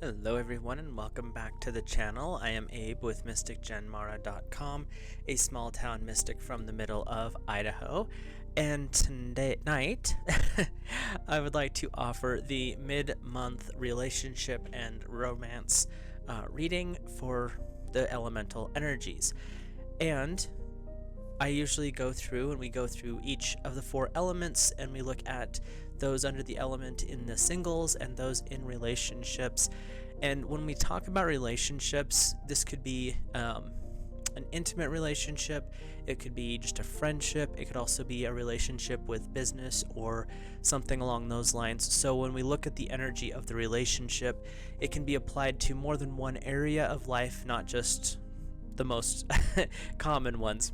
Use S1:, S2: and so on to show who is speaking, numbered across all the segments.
S1: Hello everyone and welcome back to the channel. I am Abe with MysticGenMara.com, a small town mystic from the middle of Idaho. And tonight, I would like to offer the mid-month relationship and romance reading for the elemental energies. And I usually go through and we go through each of the four elements and we look at those under the element in the singles and those in relationships. And when we talk about relationships, this could be an intimate relationship, it could be just a friendship, it could also be a relationship with business or something along those lines. So when we look at the energy of the relationship, it can be applied to more than one area of life, not just the most common ones.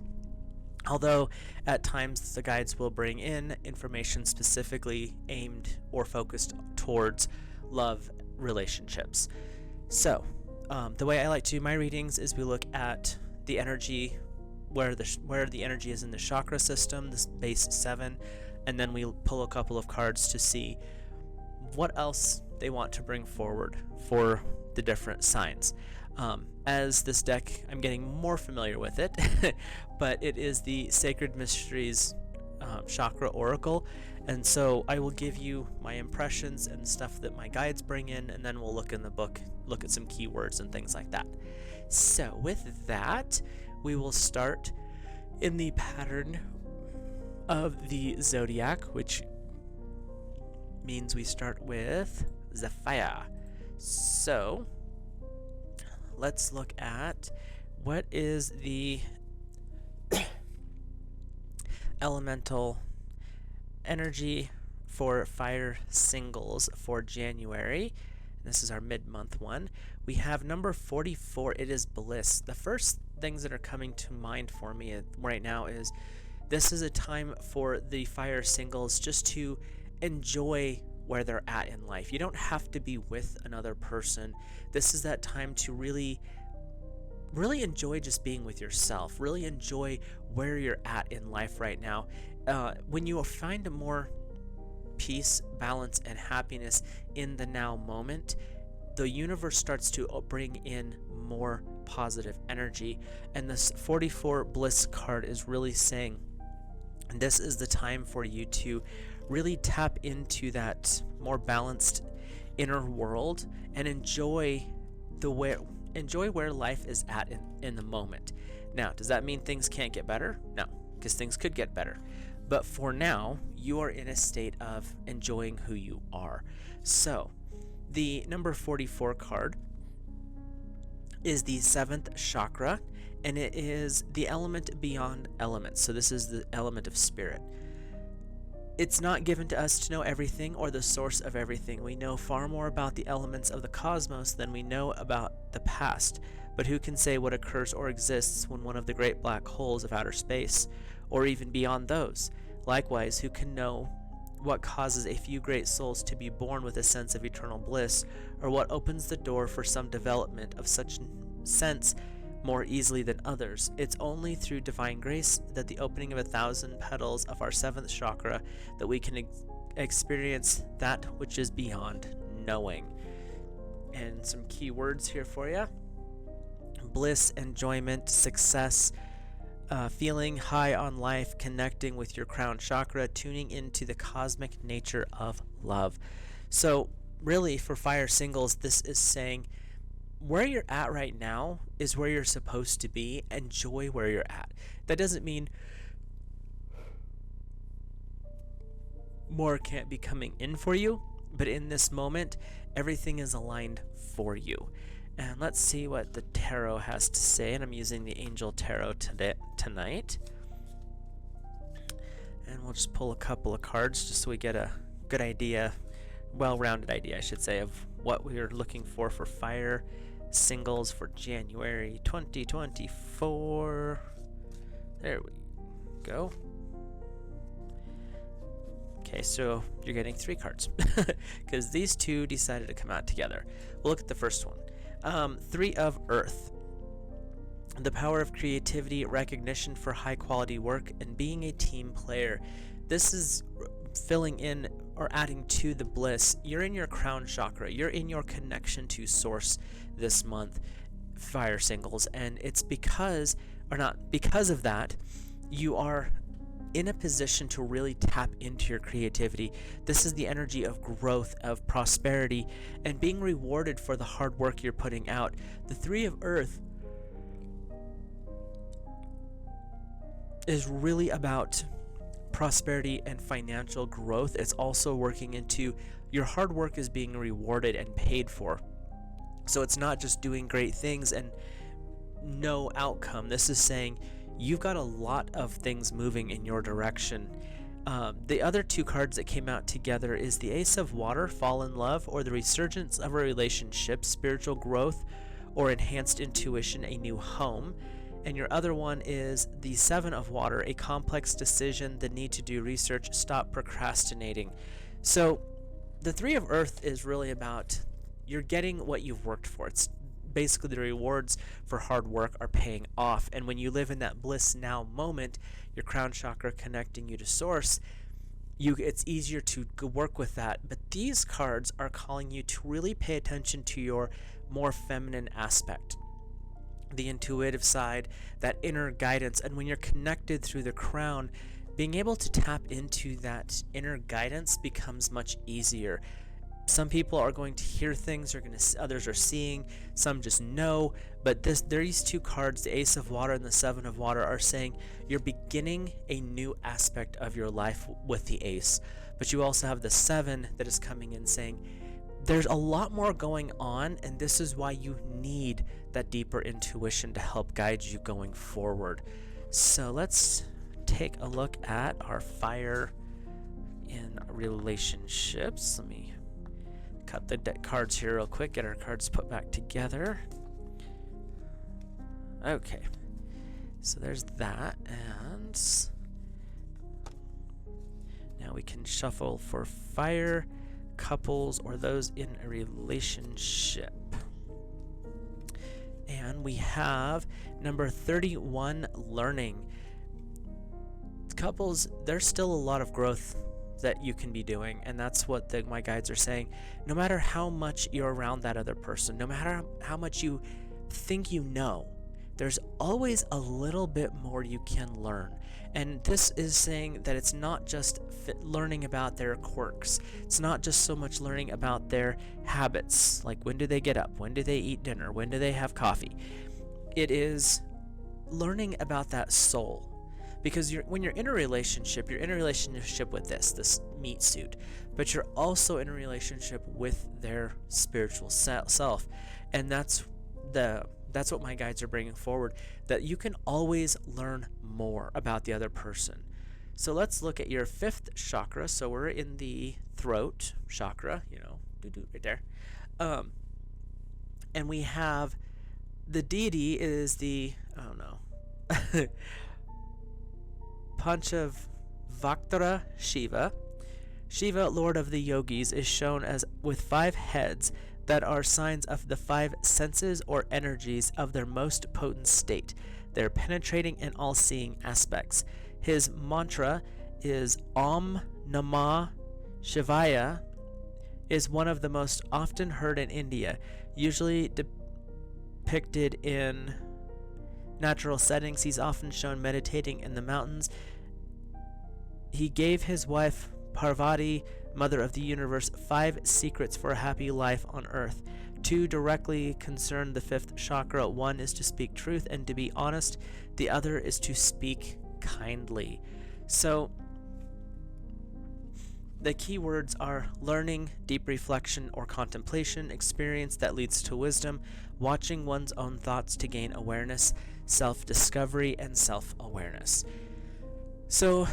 S1: Although at times the guides will bring in information specifically aimed or focused towards love relationships. So the way I like to do my readings is we look at the energy where the energy is in the chakra system, this base 7, and then we pull a couple of cards to see what else they want to bring forward for the different signs. As this deck, I'm getting more familiar with it, but it is the Sacred Mysteries Chakra Oracle, and so I will give you my impressions and stuff that my guides bring in, and then we'll look in the book, look at some keywords and things like that. So with that, we will start in the pattern of the zodiac, which means we start with Zephyr. So let's look at what is the elemental energy for fire singles for January. This is our mid-month one. We have number 44. It is bliss. The first things that are coming to mind for me right now is this is a time for the fire singles just to enjoy where they're at in life. You don't have to be with another person. This is that time to really enjoy just being with yourself. Really enjoy where you're at in life right now. When you find a more peace, balance, and happiness in the now moment, the universe starts to bring in more positive energy. And this 44 bliss card is really saying this is the time for you to really tap into that more balanced inner world and enjoy where life is at in the moment. Now, does that mean things can't get better? No, because things could get better. But for now, you are in a state of enjoying who you are. So, the number 44 card is the 7th chakra, and it is the element beyond elements. So this is the element of spirit. It's not given to us to know everything or the source of everything. We know far more about the elements of the cosmos than we know about the past. But who can say what occurs or exists when one of the great black holes of outer space, or even beyond those? Likewise, who can know what causes a few great souls to be born with a sense of eternal bliss, or what opens the door for some development of such sense more easily than others? It's only through divine grace that the opening of 1,000 petals of our 7th chakra that we can experience that which is beyond knowing. And some key words here for you: bliss, enjoyment, success, feeling high on life, connecting with your crown chakra, tuning into the cosmic nature of love. So really, for fire singles, this is saying where you're at right now is where you're supposed to be. Enjoy where you're at. That doesn't mean more can't be coming in for you, but in this moment, everything is aligned for you. And let's see what the tarot has to say. And I'm using the Angel Tarot tonight. And we'll just pull a couple of cards just so we get a good idea, well-rounded idea, I should say, of what we are looking for fire singles for January 2024. There we go. Okay, so you're getting 3 cards because these two decided to come out together. We'll look at the first one. 3 of Earth. The power of creativity, recognition for high quality work, and being a team player. This is filling in or adding to the bliss, you're in your crown chakra. You're in your connection to source this month, fire singles. And it's because, or not because of that, you are in a position to really tap into your creativity. This is the energy of growth, of prosperity, and being rewarded for the hard work you're putting out. The Three of Earth is really about prosperity and financial growth. It's also working into your hard work is being rewarded and paid for. So it's not just doing great things and no outcome. This is saying you've got a lot of things moving in your direction. The other two cards that came out together is the Ace of Water, Fall in Love, or the resurgence of a relationship, spiritual growth, or enhanced intuition, a new home. And your other one is the Seven of Water, a complex decision, the need to do research, stop procrastinating. So the Three of Earth is really about you're getting what you've worked for. It's basically the rewards for hard work are paying off. And when you live in that bliss now moment, your crown chakra connecting you to source, it's easier to work with that. But these cards are calling you to really pay attention to your more feminine aspect, the intuitive side, that inner guidance. And when you're connected through the crown, being able to tap into that inner guidance becomes much easier. Some people are going to hear things, others are seeing, some just know. But these two cards, the Ace of Water and the Seven of Water, are saying you're beginning a new aspect of your life with the Ace. But you also have the Seven that is coming in saying there's a lot more going on, and this is why you need that deeper intuition to help guide you going forward. So let's take a look at our fire in relationships. Let me cut the deck cards here real quick, get our cards put back together. Okay, so there's that, and now we can shuffle for fire, couples, or those in a relationship. And we have number 31, learning. Couples, there's still a lot of growth that you can be doing, and that's what my guides are saying. No matter how much you're around that other person, no matter how much you think you know, there's always a little bit more you can learn. And this is saying that it's not just learning about their quirks. It's not just so much learning about their habits, like when do they get up, when do they eat dinner, when do they have coffee. It is learning about that soul. Because when you're in a relationship, you're in a relationship with this meat suit, but you're also in a relationship with their spiritual self. And that's what my guides are bringing forward, that you can always learn more about the other person. So let's look at your fifth chakra. So we're in the throat chakra, right there. And we have the deity is the, Panchavaktra Shiva. Shiva, Lord of the Yogis, is shown as with 5 heads that are signs of the 5 senses or energies of their most potent state, their penetrating and all-seeing aspects. His mantra is Om Namah Shivaya, is one of the most often heard in India, usually depicted in natural settings. He's often shown meditating in the mountains. He gave his wife Parvati, Mother of the Universe, 5 secrets for a happy life on earth. 2 directly concern the 5th chakra. 1 is to speak truth and to be honest. The other is to speak kindly. So the key words are learning, deep reflection or contemplation, experience that leads to wisdom, watching one's own thoughts to gain awareness, self-discovery, and self-awareness. So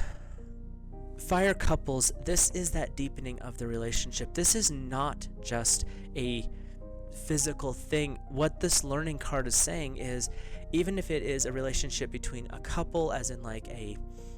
S1: fire couples, this is that deepening of the relationship. This is not just a physical thing. What this learning card is saying is, even if it is a relationship between a couple, as in like a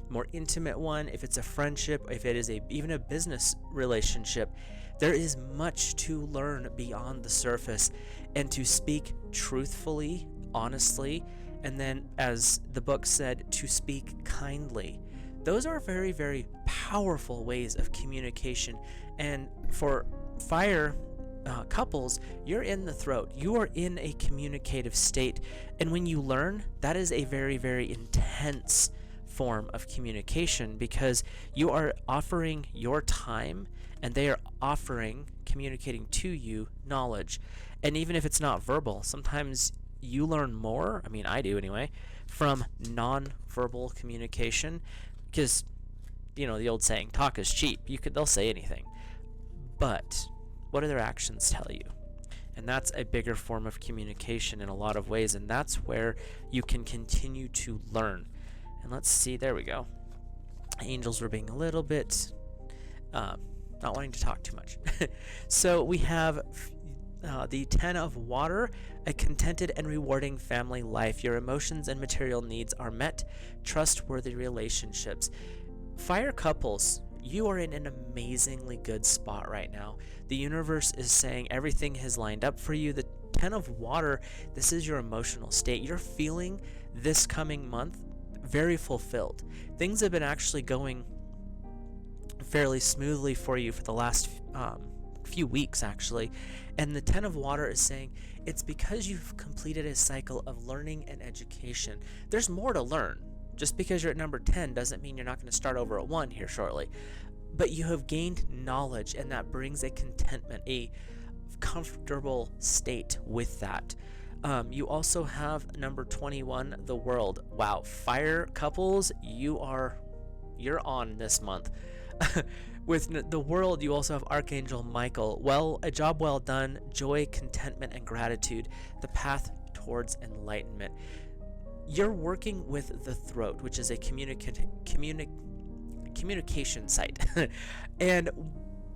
S1: more intimate one, if it's a friendship, if it is even a business relationship, there is much to learn beyond the surface, and to speak truthfully, honestly, and then, as the book said, to speak kindly. Those are very, very powerful ways of communication. And for fire couples, you're in the throat. You are in a communicative state. And when you learn, that is a very, very intense form of communication, because you are offering your time and they are communicating to you knowledge. And even if it's not verbal, sometimes you learn more, I mean I do anyway, from non-verbal communication, because the old saying, talk is cheap. They'll say anything, but what do their actions tell you? And that's a bigger form of communication in a lot of ways, and that's where you can continue to learn. And let's see, there we go. Angels were being a little bit not wanting to talk too much. So we have the 10 of water, a contented and rewarding family life. Your emotions and material needs are met, trustworthy relationships. Fire couples, you are in an amazingly good spot right now. The universe is saying everything has lined up for you. The 10 of water, this is your emotional state. You're feeling this coming month very fulfilled. Things have been actually going fairly smoothly for you for the last few weeks, actually. And the 10 of water is saying it's because you've completed a cycle of learning and education. There's more to learn. Just because you're at number 10 doesn't mean you're not going to start over at 1 here shortly. But you have gained knowledge, and that brings a contentment, a comfortable state with that. You also have number 21, the world. Wow, fire couples, you're on this month. With the world, you also have Archangel Michael. Well, a job well done, joy, contentment, and gratitude, the path towards enlightenment. You're working with the throat, which is a communication site. And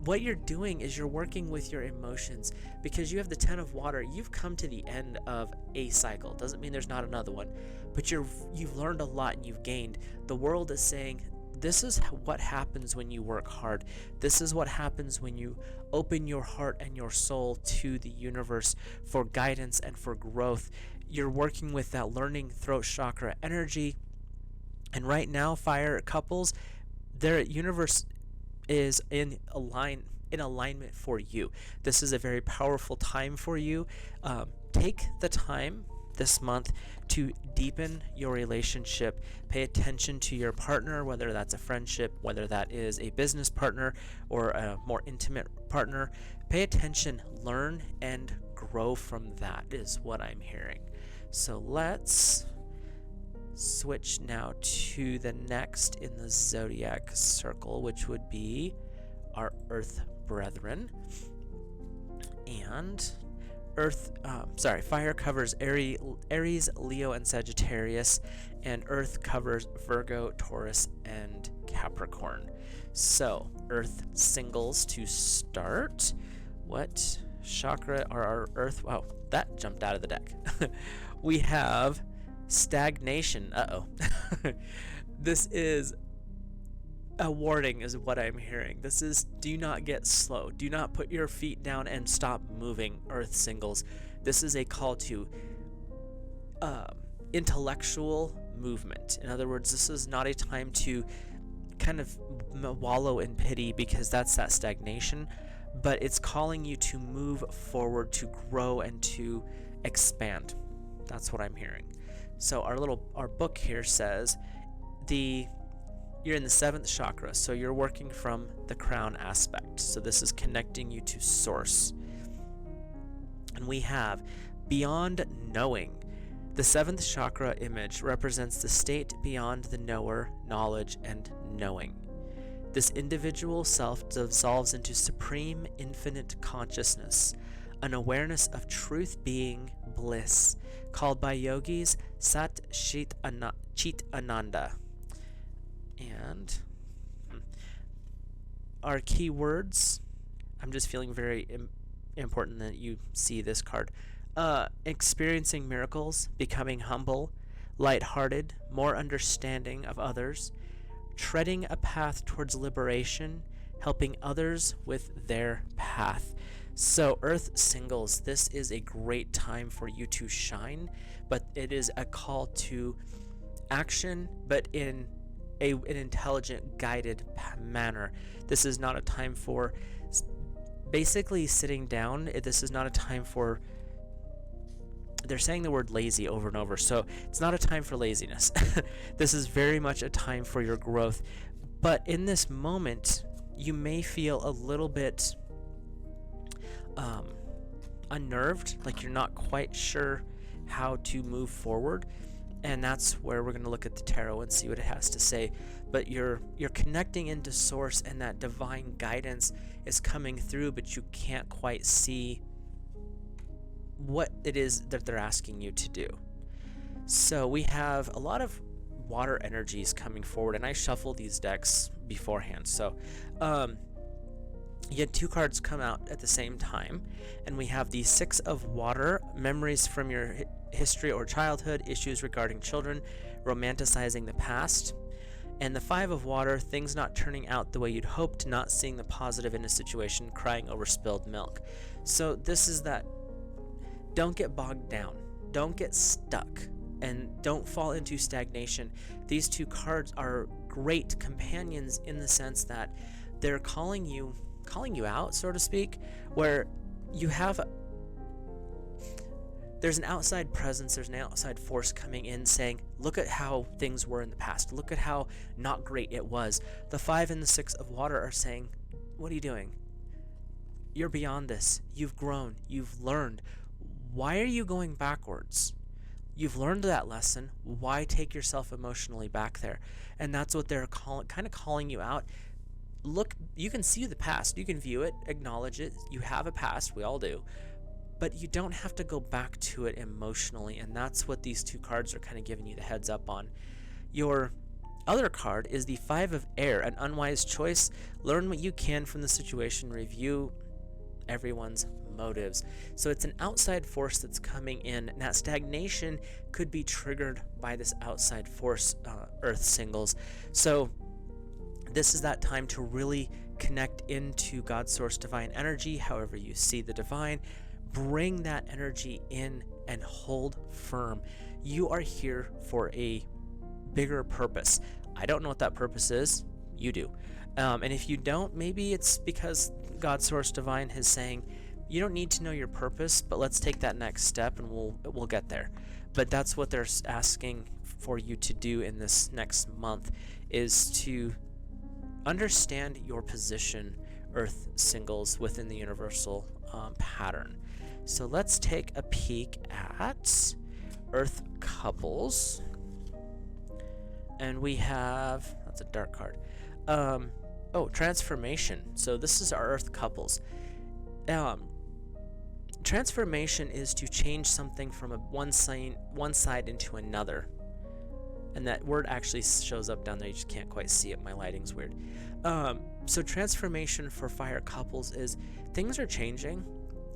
S1: what you're doing is you're working with your emotions, because you have the 10 of water. You've come to the end of a cycle. Doesn't mean there's not another one, but you've learned a lot and you've gained. The world is saying, this is what happens when you work hard. This is what happens when you open your heart and your soul to the universe for guidance and for growth. You're working with that learning throat chakra energy. And right now, fire couples, their universe is in alignment for you. This is a very powerful time for you. Take the time this month to deepen your relationship. Pay attention to your partner, whether that's a friendship, whether that is a business partner or a more intimate partner. Pay attention, learn, and grow from that is what I'm hearing. So let's switch now to the next in the zodiac circle, which would be our Earth brethren. And fire covers Aries, Leo, and Sagittarius, and Earth covers Virgo, Taurus, and Capricorn. So, Earth singles to start. What chakra are our Earth? Wow, that jumped out of the deck. We have stagnation. This is a warning is what I'm hearing. This is, do not get slow. Do not put your feet down and stop moving, Earth singles. This is a call to intellectual movement. In other words, this is not a time to kind of wallow in pity, because that's that stagnation, but it's calling you to move forward, to grow, and to expand. That's what I'm hearing. So our book here says you're in the 7th chakra, so you're working from the crown aspect. So this is connecting you to source. And we have beyond knowing. The 7th chakra image represents the state beyond the knower, knowledge, and knowing. This individual self dissolves into supreme infinite consciousness, an awareness of truth being bliss, called by yogis Sat Chit Ananda. And our keywords, I'm just feeling very important that you see this card. Experiencing miracles, becoming humble, light-hearted, more understanding of others, treading a path towards liberation, helping others with their path. So Earth singles, this is a great time for you to shine, but it is a call to action, but in an intelligent, guided manner. This is not a time for basically sitting down. This is not a time for, they're saying the word lazy over and over, so it's not a time for laziness. This is very much a time for your growth. But in this moment, you may feel a little bit unnerved, like you're not quite sure how to move forward. And that's where we're going to look at the tarot and see what it has to say. But you're connecting into source, and that divine guidance is coming through, but you can't quite see what it is that they're asking you to do. So we have a lot of water energies coming forward, and I shuffled these decks beforehand. So you had 2 cards come out at the same time, and we have the 6 of Water, memories from your history or childhood, issues regarding children, romanticizing the past, and the 5 of Water, things not turning out the way you'd hoped, not seeing the positive in a situation, crying over spilled milk. So this is that, don't get bogged down, don't get stuck, and don't fall into stagnation. These 2 cards are great companions in the sense that they're calling you out, so to speak, where you have there's an outside presence, there's an outside force coming in saying, look at how things were in the past, look at how not great it was. The 5 and the 6 of Water are saying, what are you doing? You're beyond this. You've grown, you've learned. Why are you going backwards? You've learned that lesson. Why take yourself emotionally back there? And that's what they're kind of calling you out. Look, you can see the past, you can view it, acknowledge it. You have a past, we all do, but you don't have to go back to it emotionally, and that's what these 2 cards are kind of giving you the heads up on. Your other card is the 5 of Air, an unwise choice. Learn what you can from the situation, review everyone's motives. So it's an outside force that's coming in, and that stagnation could be triggered by this outside force, Earth singles. So this is that time to really connect into God's source divine energy, however you see the divine. Bring that energy in and hold firm. You are here for a bigger purpose. I don't know what that purpose is. You do. And if you don't, maybe it's because God's source divine is saying, you don't need to know your purpose, but let's take that next step and we'll get there. But that's what they're asking for you to do in this next month, is to understand your position, Earth singles, within the universal pattern. So let's take a peek at Earth couples. And we have, that's a dark card. Transformation. So this is our Earth couples. Transformation is to change something from one side into another. And that word actually shows up down there. You just can't quite see it. My lighting's weird. So transformation for fire couples is things are changing.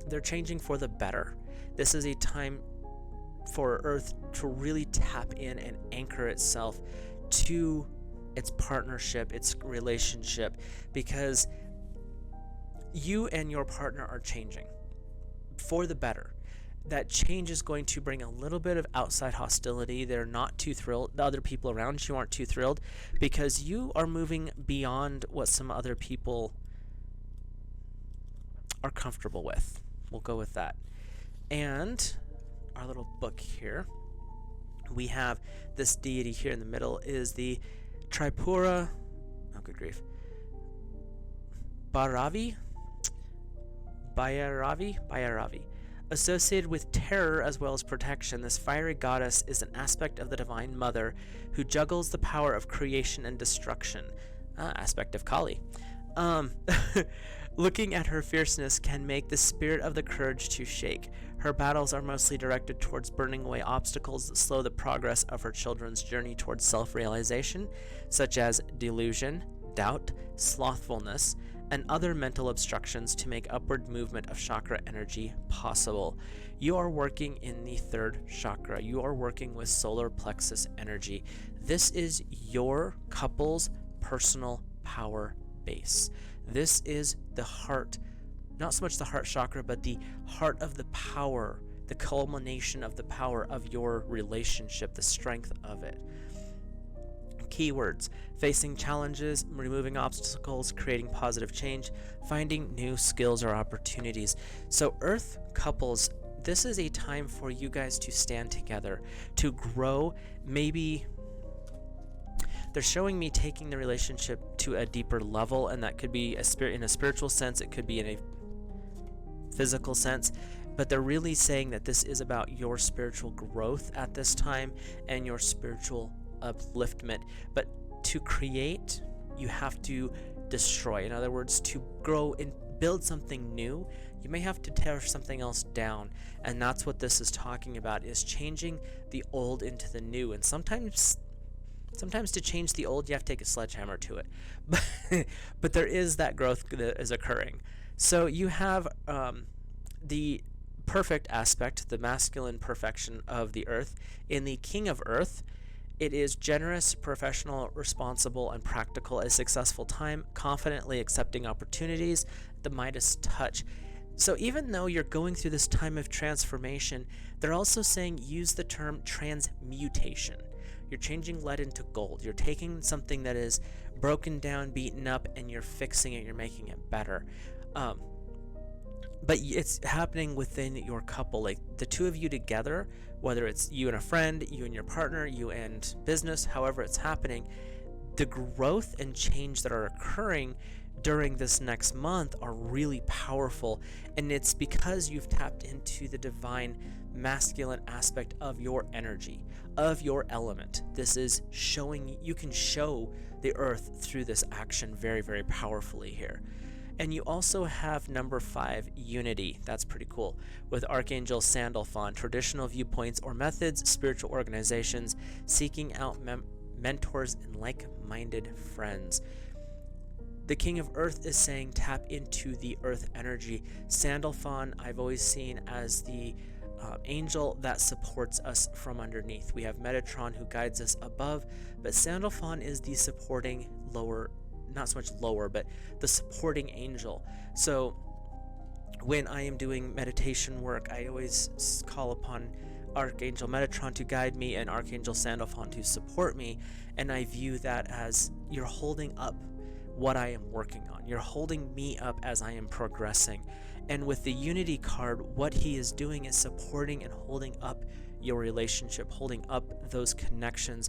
S1: They're changing for the better. This is a time for Earth to really tap in and anchor itself to its partnership, its relationship, because you and your partner are changing for the better. That change is going to bring a little bit of outside hostility. They're not too thrilled. The other people around you aren't too thrilled because you are moving beyond what some other people are comfortable with. We'll go with that. And our little book here, we have this deity here in the middle is the Tripura, oh good grief, Bhairavi. Associated with terror as well as protection, this fiery goddess is an aspect of the Divine Mother who juggles the power of creation and destruction. Aspect of Kali. Looking at her fierceness can make the spirit of the courage to shake. Her battles are mostly directed towards burning away obstacles that slow the progress of her children's journey towards self-realization, such as delusion, doubt, slothfulness, and other mental obstructions to make upward movement of chakra energy possible. You are working in the 3rd chakra. You are working with solar plexus energy. This is your couple's personal power base. This is the heart, not so much the heart chakra, but the heart of the power, the culmination of the power of your relationship, the strength of it. Keywords: facing challenges, removing obstacles, creating positive change, finding new skills or opportunities. So Earth couples, this is a time for you guys to stand together, to grow. Maybe they're showing me taking the relationship to a deeper level, and that could be in a spiritual sense, it could be in a physical sense, but they're really saying that this is about your spiritual growth at this time and your spiritual upliftment. But to create, you have to destroy. In other words, to grow and build something new, you may have to tear something else down, and that's what this is talking about, is changing the old into the new. And sometimes to change the old, you have to take a sledgehammer to it. But there is that growth that is occurring. So you have the perfect aspect, the masculine perfection of the Earth. In the King of Earth, it is generous, professional, responsible, and practical, a successful time, confidently accepting opportunities, the Midas touch. So even though you're going through this time of transformation, they're also saying use the term transmutation. You're changing lead into gold. You're taking something that is broken down, beaten up, and you're fixing it, you're making it better. But it's happening within your couple, like the two of you together, whether it's you and a friend, you and your partner, you and business, however it's happening, the growth and change that are occurring during this next month are really powerful. And it's because you've tapped into the divine masculine aspect of your energy, of your element. This is showing, you can show the Earth through this action very, very powerfully here. And you also have number 5, unity. That's pretty cool. With Archangel Sandalphon, traditional viewpoints or methods, spiritual organizations, seeking out mentors and like-minded friends. The King of Earth is saying tap into the Earth energy. Sandalphon, I've always seen as the angel that supports us from underneath. We have Metatron who guides us above, but Sandalphon is the supporting lower, not so much lower, but the supporting angel. So when I am doing meditation work, I always call upon Archangel Metatron to guide me and Archangel Sandalphon to support me, and I view that as you're holding up what I am working on. You're holding me up as I am progressing. And with the Unity card, what he is doing is supporting and holding up your relationship, holding up those connections.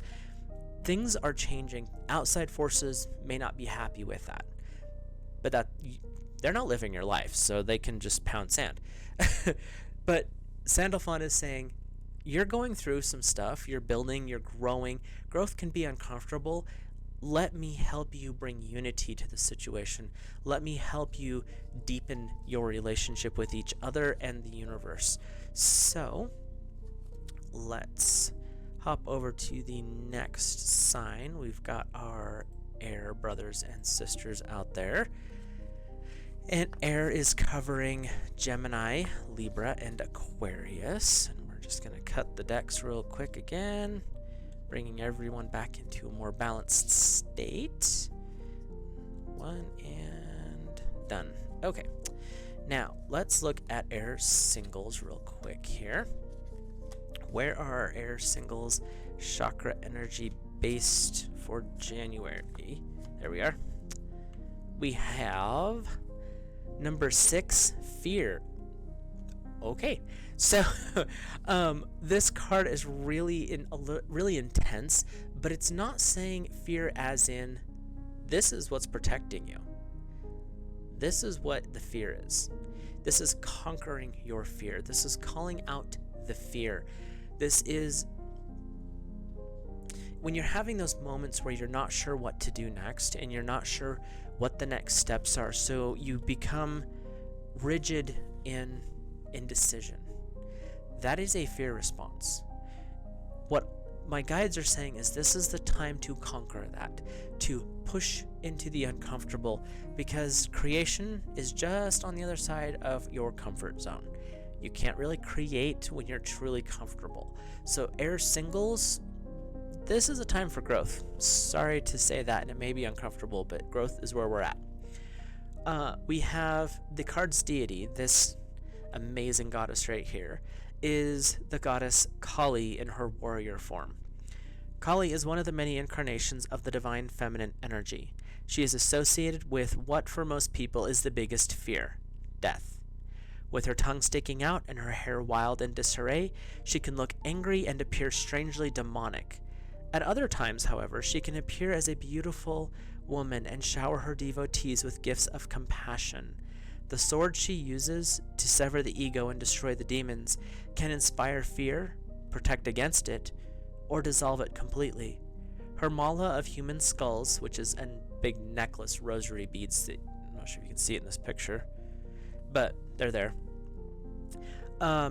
S1: Things are changing. Outside forces may not be happy with that, but that they're not living your life, so they can just pound sand. But Sandalphon is saying, you're going through some stuff, you're building, you're growing. Growth can be uncomfortable. Let me help you bring unity to the situation. Let me help you deepen your relationship with each other and the universe. So let's hop over to the next sign. We've got our air brothers and sisters out there. And air is covering Gemini, Libra, and Aquarius. And we're just going to cut the decks real quick again, bringing everyone back into a more balanced state. One and done. Okay. Now, let's look at air singles real quick here. Where are our air singles chakra energy based for January? There we are. We have number 6, fear. Okay, so this card is really really intense, but it's not saying fear as in this is what's protecting you. This is what the fear is. This is conquering your fear. This is calling out the fear. This is when you're having those moments where you're not sure what to do next and you're not sure what the next steps are, so you become rigid in indecision. That is a fear response. What my guides are saying is this is the time to conquer that, to push into the uncomfortable, because creation is just on the other side of your comfort zone. You can't really create when you're truly comfortable. So air singles, this is a time for growth. Sorry to say that, and it may be uncomfortable, but growth is where we're at. We have the card's deity, this amazing goddess right here, is the goddess Kali in her warrior form. Kali is one of the many incarnations of the divine feminine energy. She is associated with what for most people is the biggest fear, death. With her tongue sticking out and her hair wild and disarray, she can look angry and appear strangely demonic. At other times, however, she can appear as a beautiful woman and shower her devotees with gifts of compassion. The sword she uses to sever the ego and destroy the demons can inspire fear, protect against it, or dissolve it completely. Her mala of human skulls, which is a big necklace, rosary beads, that, I'm not sure if you can see it in this picture, but they're there,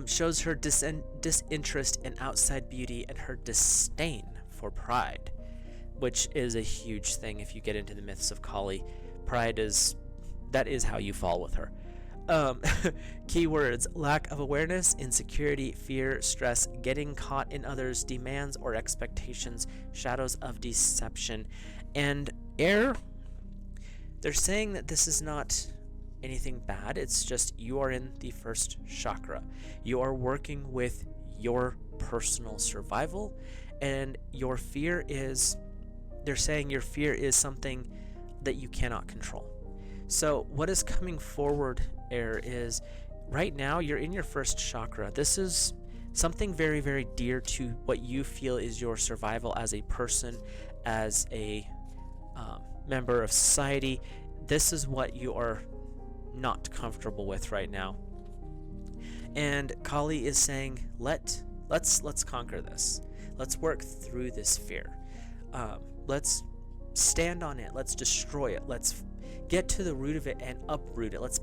S1: shows her disinterest in outside beauty and her disdain for pride, which is a huge thing if you get into the myths of Kali. Pride is how you fall with her. Keywords: lack of awareness, insecurity, fear, stress, getting caught in others' demands or expectations, shadows of deception. And air, they're saying that this is not anything bad, it's just you are in the first chakra. You are working with your personal survival, and your fear is, they're saying your fear is something that you cannot control. So what is coming forward, air, is right now you're in your first chakra. This is something very, very dear to what you feel is your survival as a person, as a member of society. This is what you are not comfortable with right now. And Kali is saying, let's conquer this. Let's work through this fear. Let's stand on it. Let's destroy it. Let's get to the root of it and uproot it. Let's,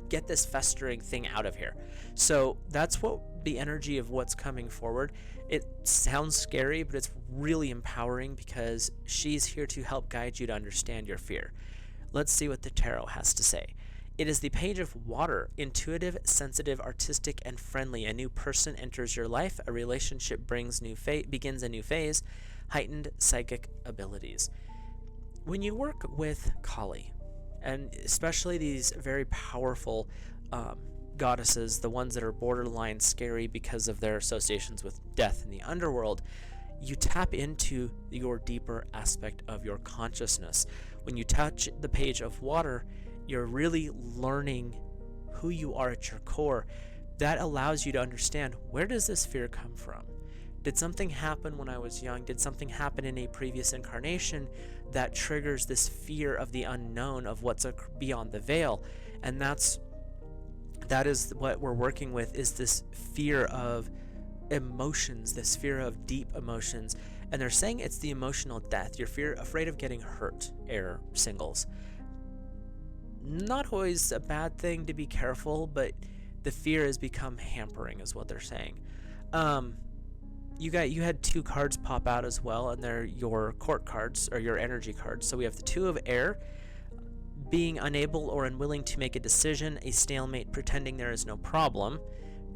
S1: get this festering thing out of here. So that's what the energy of what's coming forward. It sounds scary, but it's really empowering because she's here to help guide you to understand your fear. Let's see what the tarot has to say. It is the page of water, intuitive, sensitive, artistic, and friendly. A new person enters your life. A relationship begins a new phase. Heightened psychic abilities. When you work with Kali, and especially these very powerful goddesses, the ones that are borderline scary because of their associations with death in the underworld, you tap into your deeper aspect of your consciousness. When you touch the page of water, you're really learning who you are at your core. That allows you to understand, where does this fear come from? Did something happen when I was young? Did something happen in a previous incarnation that triggers this fear of the unknown, of what's beyond the veil? And that is what we're working with, is this fear of emotions, this fear of deep emotions. And they're saying it's the emotional death. You're afraid of getting hurt, air singles. Not always a bad thing to be careful, but the fear has become hampering, is what they're saying. You had two cards pop out as well, and they're your court cards, or your energy cards. So we have the Two of Air, being unable or unwilling to make a decision, a stalemate, pretending there is no problem.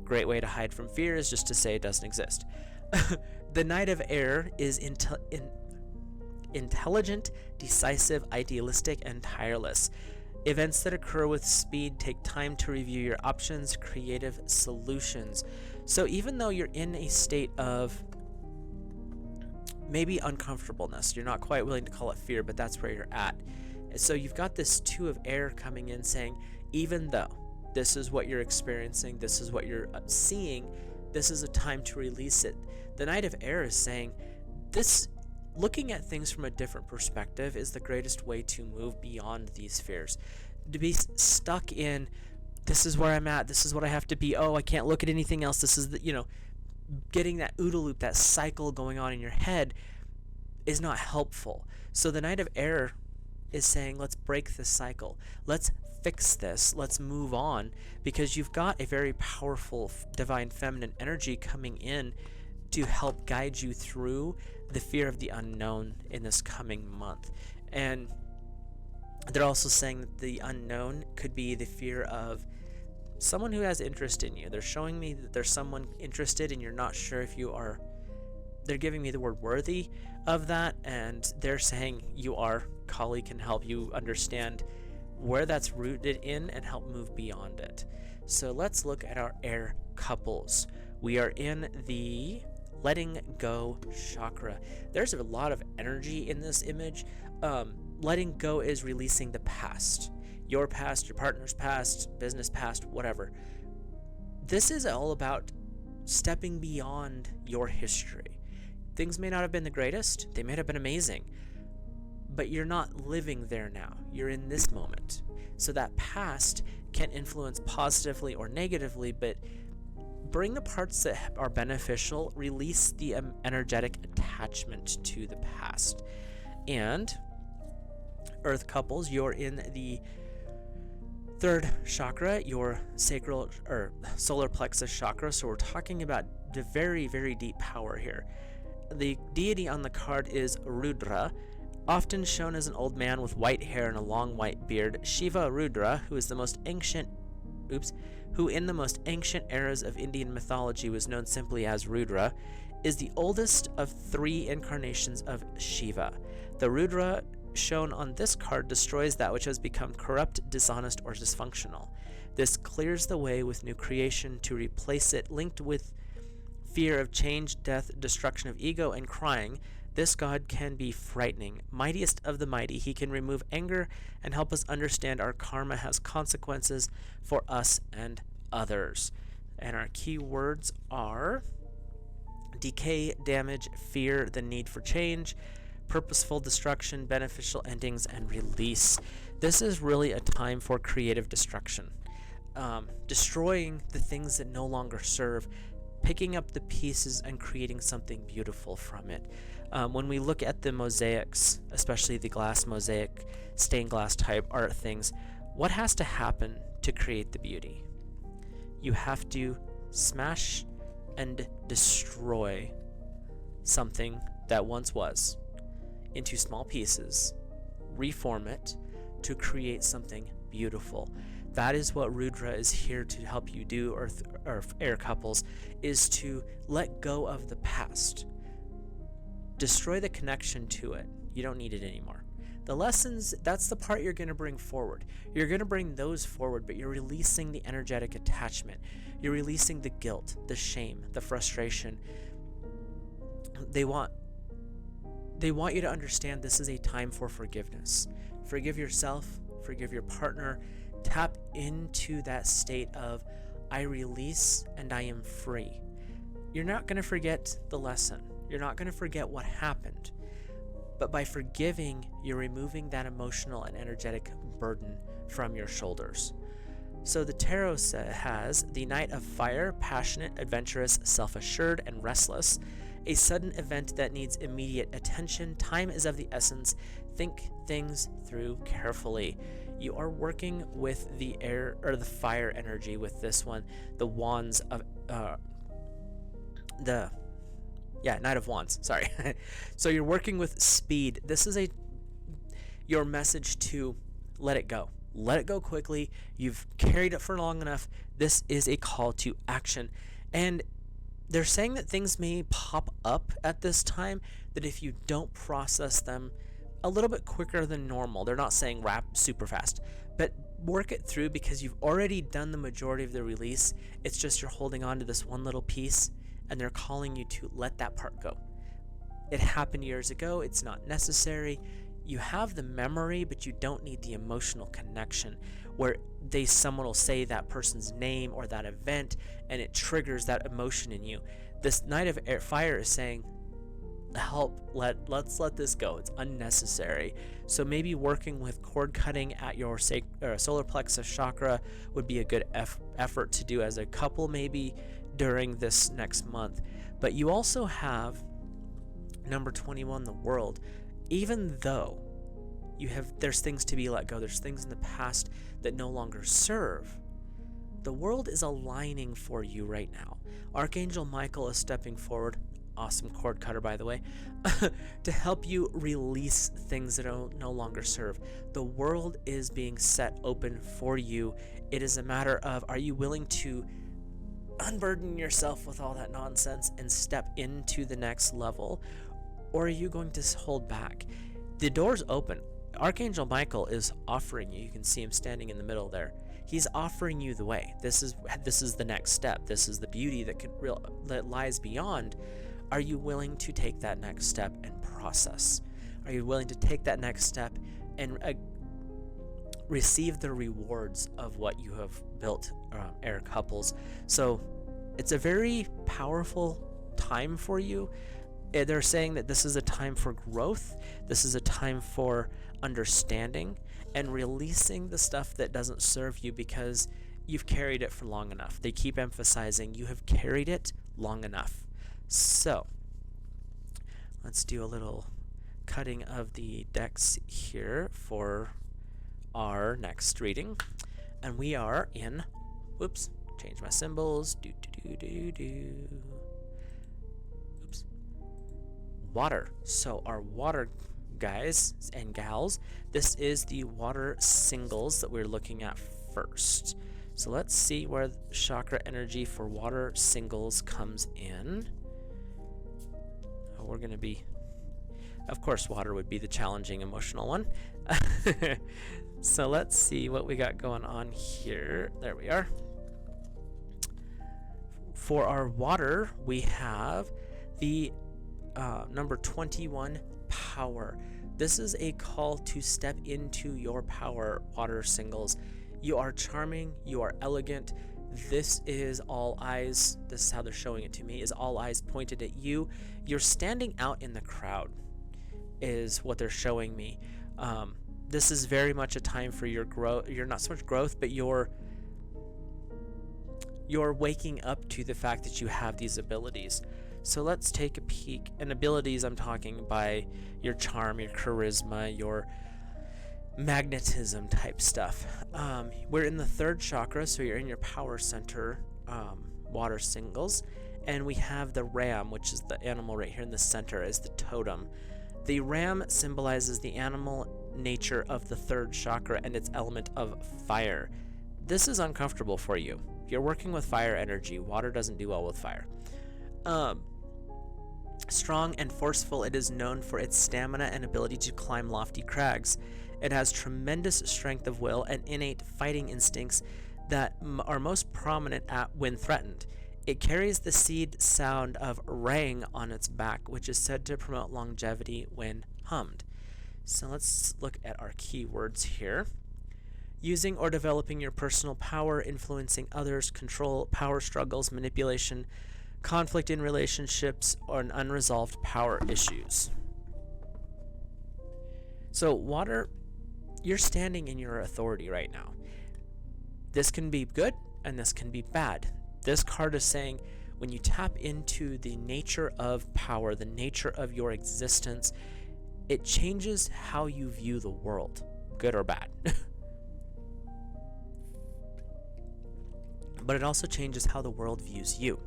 S1: Great way to hide from fear is just to say it doesn't exist. The Knight of Air is intelligent, decisive, idealistic, and tireless. Events that occur with speed take time to review your options, creative solutions. So even though you're in a state of maybe uncomfortableness, you're not quite willing to call it fear, but that's where you're at. And so you've got this Two of Air coming in saying, even though this is what you're experiencing, this is what you're seeing, this is a time to release it. The Knight of Air is saying, looking at things from a different perspective is the greatest way to move beyond these fears. To be stuck in, this is where I'm at, this is what I have to be, I can't look at anything else, this is getting that OODA loop, that cycle going on in your head is not helpful. So the Knight of Air is saying, let's break this cycle. Let's fix this. Let's move on, because you've got a very powerful divine feminine energy coming in to help guide you through the fear of the unknown in this coming month. And they're also saying that the unknown could be the fear of someone who has interest in you. They're showing me that there's someone interested and you're not sure if you are. They're giving me the word worthy of that, and they're saying you are. Kali can help you understand where that's rooted in and help move beyond it. So let's look at our air couples. We are in the letting go chakra. There's a lot of energy in this image. Letting go is releasing the past, your partner's past, business past, whatever. This is all about stepping beyond your history. Things may not have been the greatest, they may have been amazing, but you're not living there now. You're in this moment. So that past can influence positively or negatively, but bring the parts that are beneficial, release the energetic attachment to the past. And Earth couples, you're in the third chakra, your sacral or solar plexus chakra. So we're talking about the very, very deep power here. The deity on the card is Rudra, often shown as an old man with white hair and a long white beard. Shiva Rudra, who in the most ancient eras of Indian mythology was known simply as Rudra, is the oldest of 3 incarnations of Shiva. The Rudra shown on this card destroys that which has become corrupt, dishonest, or dysfunctional. This clears the way with new creation to replace it, linked with fear of change, death, destruction of ego, and crying. This god can be frightening. Mightiest of the mighty, he can remove anger and help us understand our karma has consequences for us and others. And our key words are decay, damage, fear, the need for change, purposeful destruction, beneficial endings, and release. This is really a time for creative destruction. Destroying the things that no longer serve, picking up the pieces and creating something beautiful from it. When we look at the mosaics, especially the glass mosaic, stained glass type art things, what has to happen to create the beauty? You have to smash and destroy something that once was into small pieces, reform it to create something beautiful. That is what Rudra is here to help you do, Earth or air couples, is to let go of the past. Destroy the connection to it. You don't need it anymore. The lessons, that's the part you're going to bring forward. You're going to bring those forward, but you're releasing the energetic attachment. You're releasing the guilt, the shame, the frustration. They want you to understand this is a time for forgiveness. Forgive yourself, forgive your partner. Tap into that state of, I release and I am free. You're not going to forget the lesson. You're not going to forget what happened. But by forgiving, you're removing that emotional and energetic burden from your shoulders. So the tarot has the Knight of Fire, passionate, adventurous, self-assured, and restless. A sudden event that needs immediate attention. Time is of the essence. Think things through carefully. You are working with the air or the fire energy with this one. The wands of Knight of Wands. Sorry. So you're working with speed. This is your message to let it go. Let it go quickly. You've carried it for long enough. This is a call to action. And they're saying that things may pop up at this time, that if you don't process them a little bit quicker than normal, they're not saying wrap super fast, but work it through because you've already done the majority of the release. It's just you're holding on to this one little piece, and they're calling you to let that part go. It happened years ago. It's not necessary. You have the memory, but you don't need the emotional connection where someone will say that person's name or that event and it triggers that emotion in you. This Knight of Fire is saying, let's let this go. It's unnecessary. So maybe working with cord cutting at your solar plexus chakra would be a good effort to do as a couple maybe during this next month. But you also have number 21, the World. Even though there's things to be let go, there's things in the past that no longer serve, the world is aligning for you right now. Archangel Michael is stepping forward, awesome cord cutter by the way, to help you release things that no longer serve. The world is being set open for you. It is a matter of, are you willing to unburden yourself with all that nonsense and step into the next level, or are you going to hold back? The door's open. Archangel Michael is offering you can see him standing in the middle there. He's offering you the way. This is the next step. This is the beauty that lies beyond, Are you willing to take that next step and process? Are you willing to take that next step and receive the rewards of what you have built, air couples? So it's a very powerful time for you. They're saying that this is a time for growth. This is a time for understanding and releasing the stuff that doesn't serve you because you've carried it for long enough. They keep emphasizing you have carried it long enough. So let's do a little cutting of the decks here for our next reading. And we are in, whoops, change my symbols, oops, water. So our water guys and gals, this is the water singles that we're looking at first. So let's see where chakra energy for water singles comes in. We're going to be, of course, water would be the challenging emotional one. So let's see what we got going on here. There we are. For our water, we have the number 21, power. This is a call to step into your power, water singles. You are charming, you are elegant. This is all eyes, this is how they're showing it to me, is all eyes pointed at you. You're standing out in the crowd is what they're showing me. This is very much a time for your growth. You're not so much growth, but you're waking up to the fact that you have these abilities. So let's take a peek. And abilities, I'm talking by your charm, your charisma, your magnetism type stuff. We're in the third chakra, so you're in your power center, water singles. And we have the ram, which is the animal right here in the center, as the totem. The ram symbolizes the animal nature of the third chakra and its element of fire. This is uncomfortable for you. You're working with fire energy. Water doesn't do well with fire. Strong and forceful, it is known for its stamina and ability to climb lofty crags. It has tremendous strength of will and innate fighting instincts that are most prominent when threatened. It carries the seed sound of rang on its back, which is said to promote longevity when hummed. So let's look at our keywords here. Using or developing your personal power, influencing others, control, power struggles, manipulation, conflict in relationships, or an unresolved power issues. So water, you're standing in your authority right now. This can be good and this can be bad. This card is saying when you tap into the nature of power, the nature of your existence, it changes how you view the world, good or bad. But it also changes how the world views you.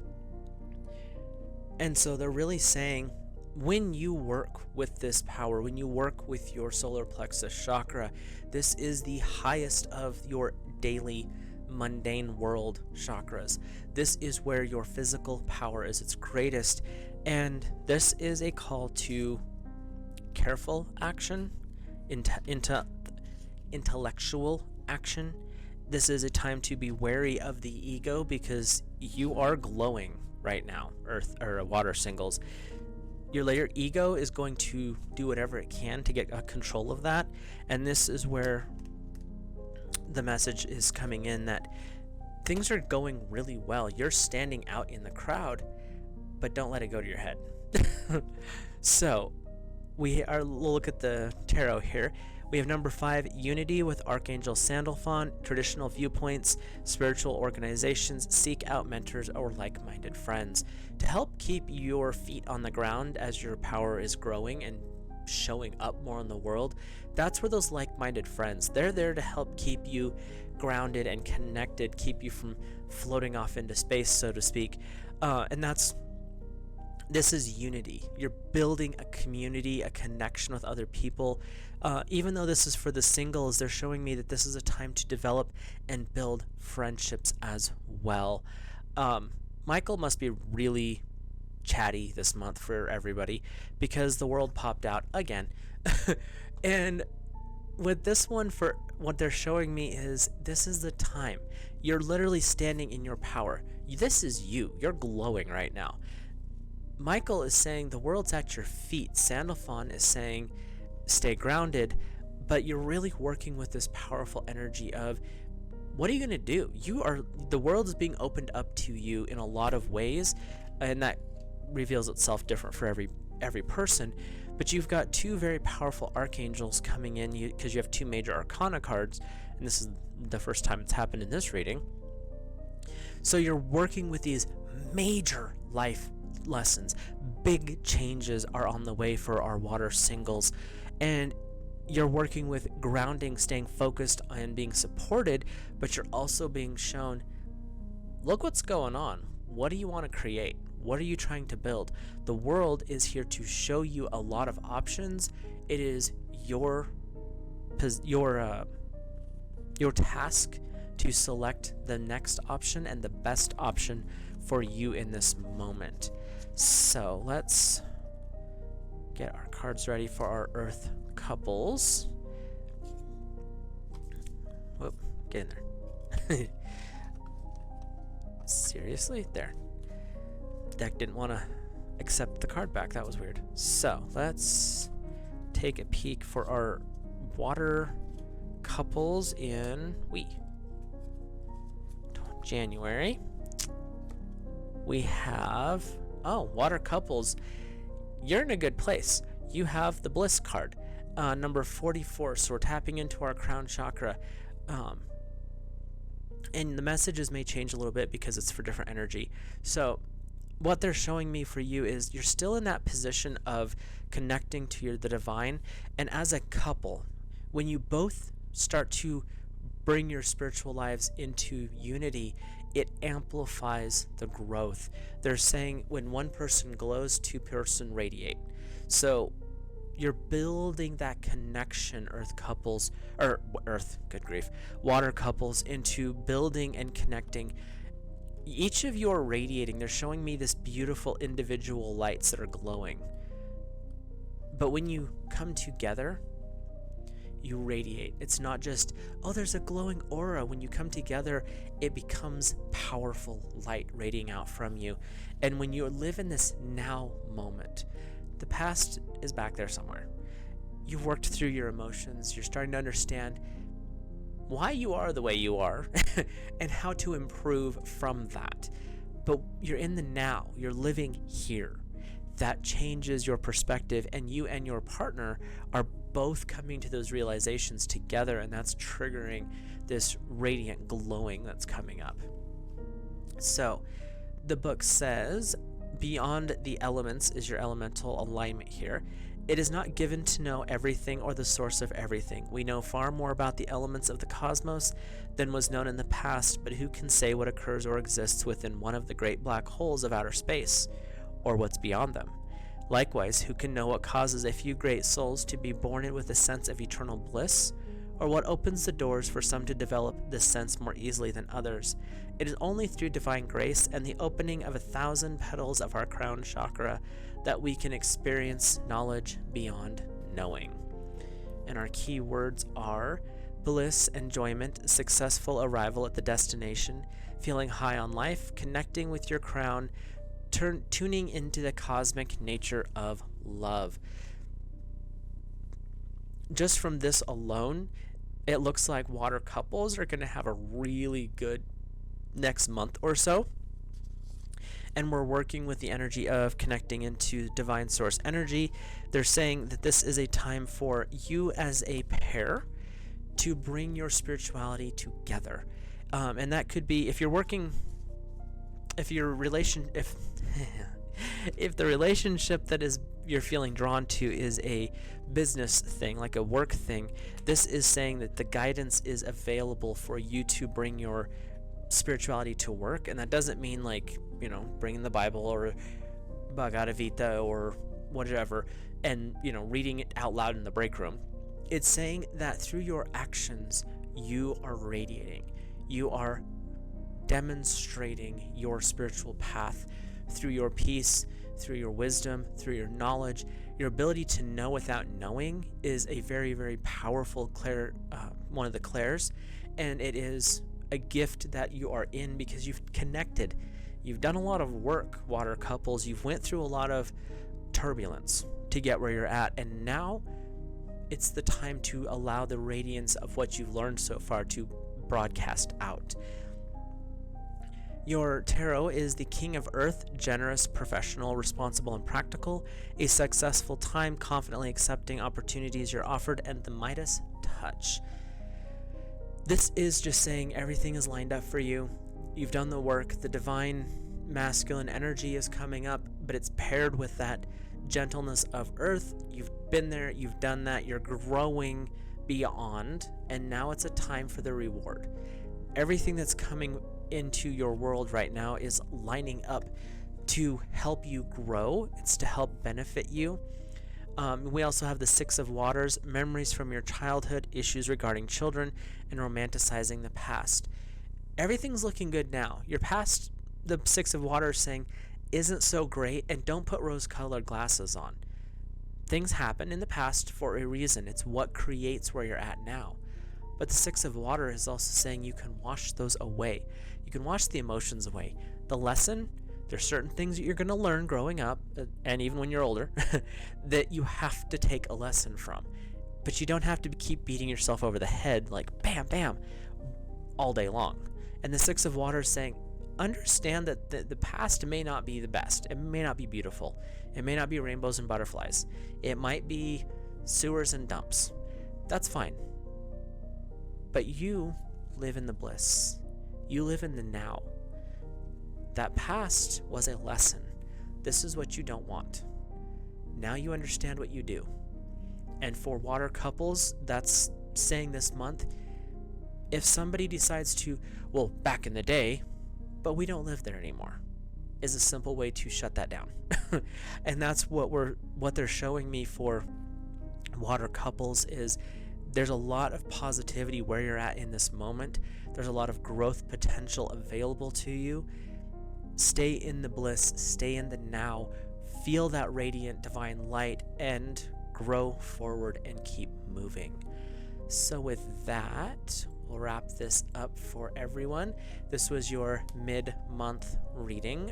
S1: And so they're really saying when you work with this power, when you work with your solar plexus chakra, this is the highest of your daily mundane world chakras. This is where your physical power is its greatest, and this is a call to careful action, intellectual action. This is a time to be wary of the ego because you are glowing right now, earth or water singles. Your ego is going to do whatever it can to get control of that, and this is where the message is coming in that things are going really well. You're standing out in the crowd, but don't let it go to your head. So we'll look at the tarot here. We have number 5, unity with Archangel Sandalphon, traditional viewpoints, spiritual organizations, seek out mentors or like-minded friends. To help keep your feet on the ground as your power is growing and showing up more in the world, that's where those like-minded friends, they're there to help keep you grounded and connected, keep you from floating off into space, so to speak. And this is unity. You're building a community, a connection with other people. Even though this is for the singles, they're showing me that this is a time to develop and build friendships as well. Michael must be really chatty this month for everybody because the world popped out again. And with this one, for what they're showing me is this is the time. You're literally standing in your power. This is you. You're glowing right now. Michael is saying the world's at your feet. Sandalphon is saying stay grounded, but you're really working with this powerful energy of what are you going to do? The world is being opened up to you in a lot of ways, and that reveals itself different for every person. But you've got two very powerful archangels coming in because you have two major arcana cards, and this is the first time it's happened in this reading. So you're working with these major life lessons. Big changes are on the way for our water singles, and you're working with grounding, staying focused, and being supported, but you're also being shown, look what's going on. What do you want to create? What are you trying to build? The world is here to show you a lot of options. It is your task to select the next option and the best option for you in this moment. So let's get our cards ready for our Earth couples. Whoop, get in there. Seriously? There. Deck didn't want to accept the card back. That was weird. So let's take a peek for our water couples in January. We have water couples. You're in a good place. You have the Bliss card, number 44. So we're tapping into our crown chakra. And the messages may change a little bit because it's for different energy. So what they're showing me for you is you're still in that position of connecting to the divine. And as a couple, when you both start to bring your spiritual lives into unity, it amplifies the growth. They're saying when one person glows, two person radiate. So you're building that connection, water couples, into building and connecting. Each of you are radiating. They're showing me this beautiful individual lights that are glowing. But when you come together, you radiate. It's not just, there's a glowing aura. When you come together, it becomes powerful light radiating out from you. And when you live in this now moment, the past is back there somewhere. You've worked through your emotions. You're starting to understand why you are the way you are and how to improve from that. But you're in the now. You're living here. That changes your perspective, and you and your partner are both coming to those realizations together, and that's triggering this radiant glowing that's coming up. So the book says, beyond the elements is your elemental alignment here. It is not given to know everything or the source of everything. We know far more about the elements of the cosmos than was known in the past, but who can say what occurs or exists within one of the great black holes of outer space, or what's beyond them? Likewise, who can know what causes a few great souls to be born in with a sense of eternal bliss, or what opens the doors for some to develop this sense more easily than others? It is only through divine grace and the opening of 1,000 petals of our crown chakra that we can experience knowledge beyond knowing. And our key words are bliss, enjoyment, successful arrival at the destination, feeling high on life, connecting with your crown, tuning into the cosmic nature of love. Just from this alone, it looks like water couples are going to have a really good next month or so. And we're working with the energy of connecting into divine source energy. They're saying that this is a time for you as a pair to bring your spirituality together. And that could be if the relationship that is you're feeling drawn to is a business thing, like a work thing, this is saying that the guidance is available for you to bring your spirituality to work. And that doesn't mean bringing the Bible or Bhagavad Gita or whatever and reading it out loud in the break room. It's saying that through your actions you are radiating, you are demonstrating your spiritual path through your peace, through your wisdom, through your knowledge. Your ability to know without knowing is a very, very powerful one of the clairs, and it is a gift that you are in because you've connected. You've done a lot of work, water couples. You've went through a lot of turbulence to get where you're at, and now it's the time to allow the radiance of what you've learned so far to broadcast out. Your tarot is the King of Earth, generous, professional, responsible, and practical, a successful time, confidently accepting opportunities you're offered, and the Midas touch. This is just saying everything is lined up for you. You've done the work. The divine masculine energy is coming up, but it's paired with that gentleness of earth. You've been there, you've done that, you're growing beyond, and now it's a time for the reward. Everything that's coming into your world right now is lining up to help you grow. It's to help benefit you. We also have the Six of Waters, memories from your childhood, issues regarding children, and romanticizing the past. Everything's looking good now. Your past, the Six of Waters saying, isn't so great, and don't put rose-colored glasses on. Things happen in the past for a reason. It's what creates where you're at now. But the Six of Water is also saying you can wash those away. You can wash the emotions away. The lesson, there's certain things that you're going to learn growing up, and even when you're older, that you have to take a lesson from. But you don't have to keep beating yourself over the head like bam, bam, all day long. And the Six of Water is saying, understand that the past may not be the best. It may not be beautiful. It may not be rainbows and butterflies. It might be sewers and dumps. That's fine. But you live in the bliss. You live in the now. That past was a lesson. This is what you don't want. Now you understand what you do. And for water couples, that's saying this month, if somebody decides to, well, back in the day, but we don't live there anymore, is a simple way to shut that down. And that's what they're showing me for water couples is there's a lot of positivity where you're at in this moment. There's a lot of growth potential available to you. Stay in the bliss, stay in the now, feel that radiant divine light, and grow forward and keep moving. So with that, we'll wrap this up for everyone. This was your mid-month reading,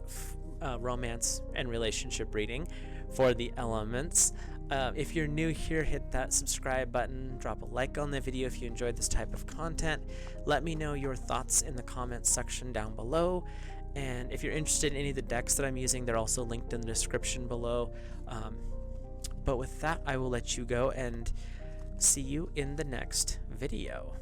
S1: romance and relationship reading for the elements. If you're new here, hit that subscribe button, drop a like on the video if you enjoyed this type of content. Let me know your thoughts in the comments section down below. And if you're interested in any of the decks that I'm using, they're also linked in the description below. But with that, I will let you go and see you in the next video.